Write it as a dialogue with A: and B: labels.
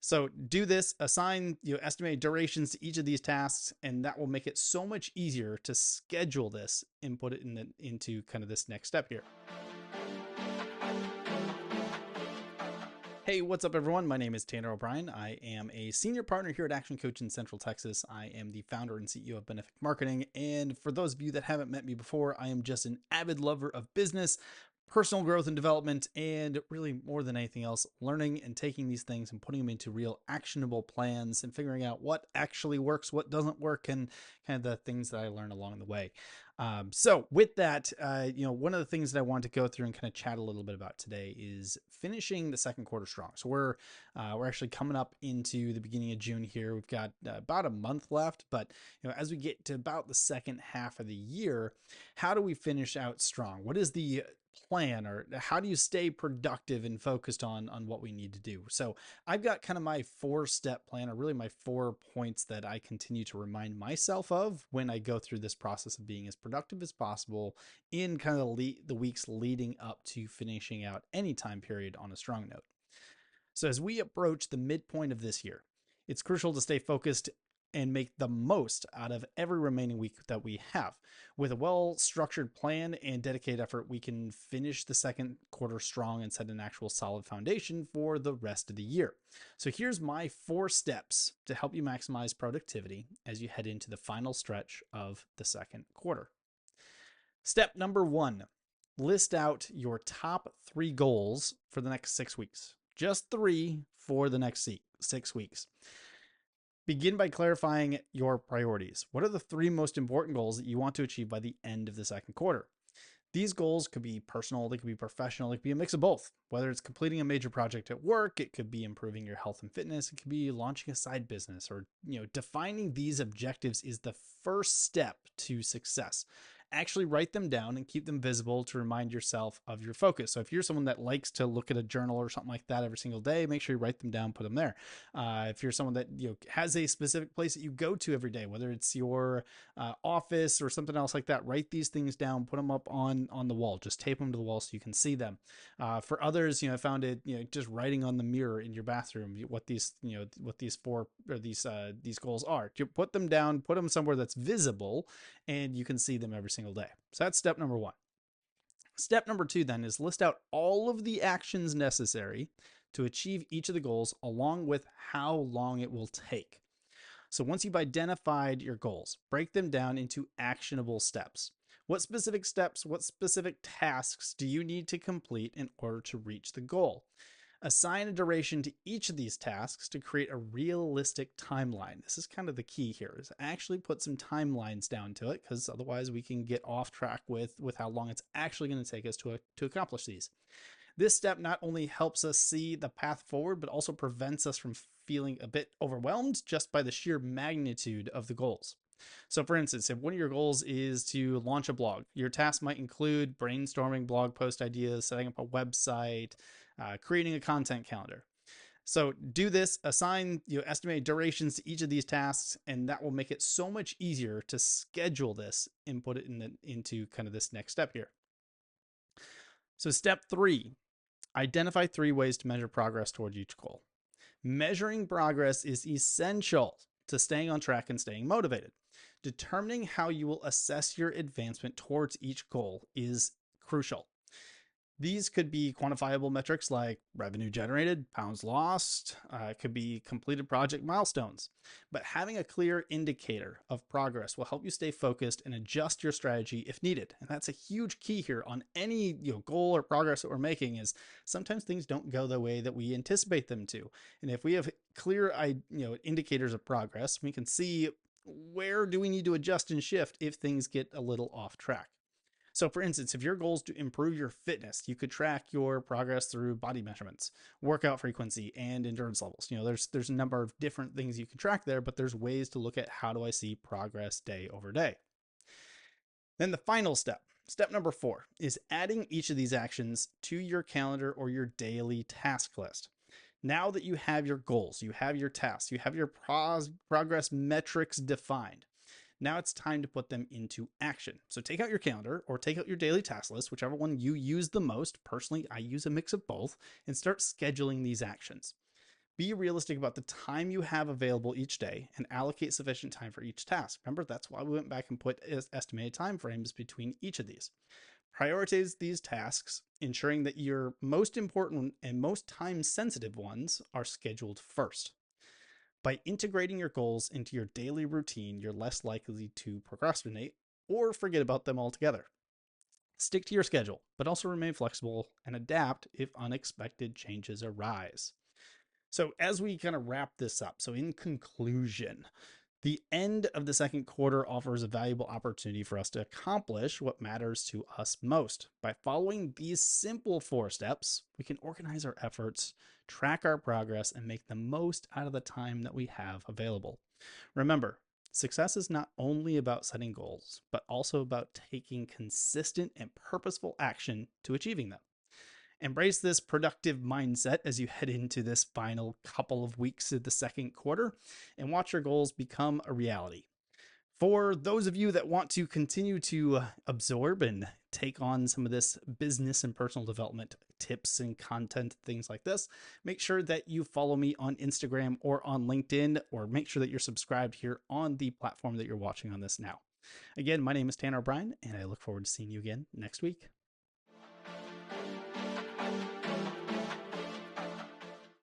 A: So do this, assign estimated durations to each of these tasks, and that will make it so much easier to schedule this and put it into kind of this next step here. Hey, what's up, everyone? My name is Tanner O'Brien. I am a senior partner here at Action Coach in Central Texas. I am the founder and CEO of Benefic Marketing. And for those of you that haven't met me before, I am just an avid lover of business, personal growth and development, and really more than anything else, learning and taking these things and putting them into real actionable plans and figuring out what actually works, what doesn't work, and kind of the things that I learn along the way. So with that, one of the things that I wanted to go through and kind of chat a little bit about today is finishing the second quarter strong. So we're actually coming up into the beginning of June here. We've got about a month left, but as we get to about the second half of the year, how do we finish out strong? What is the plan, or how do you stay productive and focused on what we need to do? So I've got kind of my 4-step plan, or really my 4 points that I continue to remind myself of when I go through this process of being as productive as possible in kind of the weeks leading up to finishing out any time period on a strong note. So as we approach the midpoint of this year, it's crucial to stay focused and make the most out of every remaining week that we have. With a well-structured plan and dedicated effort, we can finish the second quarter strong and set an actual solid foundation for the rest of the year. So here's my 4 steps to help you maximize productivity as you head into the final stretch of the second quarter. Step number 1, list out your top 3 goals for the next 6 weeks. Just 3 for the next 6 weeks. Begin by clarifying your priorities. What are the 3 most important goals that you want to achieve by the end of the second quarter? These goals could be personal, they could be professional, they could be a mix of both. Whether it's completing a major project at work, it could be improving your health and fitness, it could be launching a side business, or defining these objectives is the first step to success. Actually write them down and keep them visible to remind yourself of your focus. So if you're someone that likes to look at a journal or something like that every single day, make sure you write them down, put them there. If you're someone that has a specific place that you go to every day, whether it's your office or something else like that, write these things down, put them up on the wall, just tape them to the wall so you can see them. For others, I found it, just writing on the mirror in your bathroom what these goals are. You put them down, put them somewhere that's visible, and you can see them every single day. So that's step number 1. Step number 2 then is list out all of the actions necessary to achieve each of the goals, along with how long it will take. So once you've identified your goals, break them down into actionable steps. What specific steps, what specific tasks do you need to complete in order to reach the goal? Assign a duration to each of these tasks to create a realistic timeline. This is kind of the key here, is actually put some timelines down to it, because otherwise we can get off track with how long it's actually going to take us to accomplish these. This step not only helps us see the path forward, but also prevents us from feeling a bit overwhelmed just by the sheer magnitude of the goals. So for instance, if one of your goals is to launch a blog, your task might include brainstorming blog post ideas, setting up a website, creating a content calendar. So do this, assign estimated durations to each of these tasks, and that will make it so much easier to schedule this and put it into kind of this next step here. So step 3, identify 3 ways to measure progress toward each goal. Measuring progress is essential to staying on track and staying motivated. Determining how you will assess your advancement towards each goal is crucial. These could be quantifiable metrics like revenue generated, pounds lost, it could be completed project milestones. But having a clear indicator of progress will help you stay focused and adjust your strategy if needed. And that's a huge key here on any goal or progress that we're making, is sometimes things don't go the way that we anticipate them to. And if we have clear indicators of progress, we can see where do we need to adjust and shift if things get a little off track. So for instance, if your goal is to improve your fitness, you could track your progress through body measurements, workout frequency, and endurance levels. There's a number of different things you can track there, but there's ways to look at how do I see progress day over day. Then the final step number 4, is adding each of these actions to your calendar or your daily task list. Now that you have your goals, you have your tasks, you have your progress metrics defined, now it's time to put them into action. So take out your calendar or take out your daily task list, whichever one you use the most. Personally, I use a mix of both, and start scheduling these actions. Be realistic about the time you have available each day and allocate sufficient time for each task. Remember, that's why we went back and put estimated time frames between each of these. Prioritize these tasks, ensuring that your most important and most time sensitive ones are scheduled first. By integrating your goals into your daily routine, you're less likely to procrastinate or forget about them altogether. Stick to your schedule, but also remain flexible and adapt if unexpected changes arise. So, as we kind of wrap this up, so in conclusion, the end of the second quarter offers a valuable opportunity for us to accomplish what matters to us most. By following these simple 4 steps, we can organize our efforts, track our progress, and make the most out of the time that we have available. Remember, success is not only about setting goals, but also about taking consistent and purposeful action to achieving them. Embrace this productive mindset as you head into this final couple of weeks of the second quarter and watch your goals become a reality. For those of you that want to continue to absorb and take on some of this business and personal development tips and content, things like this, make sure that you follow me on Instagram or on LinkedIn, or make sure that you're subscribed here on the platform that you're watching on this now. Again, my name is Tanner O'Brien, and I look forward to seeing you again next week.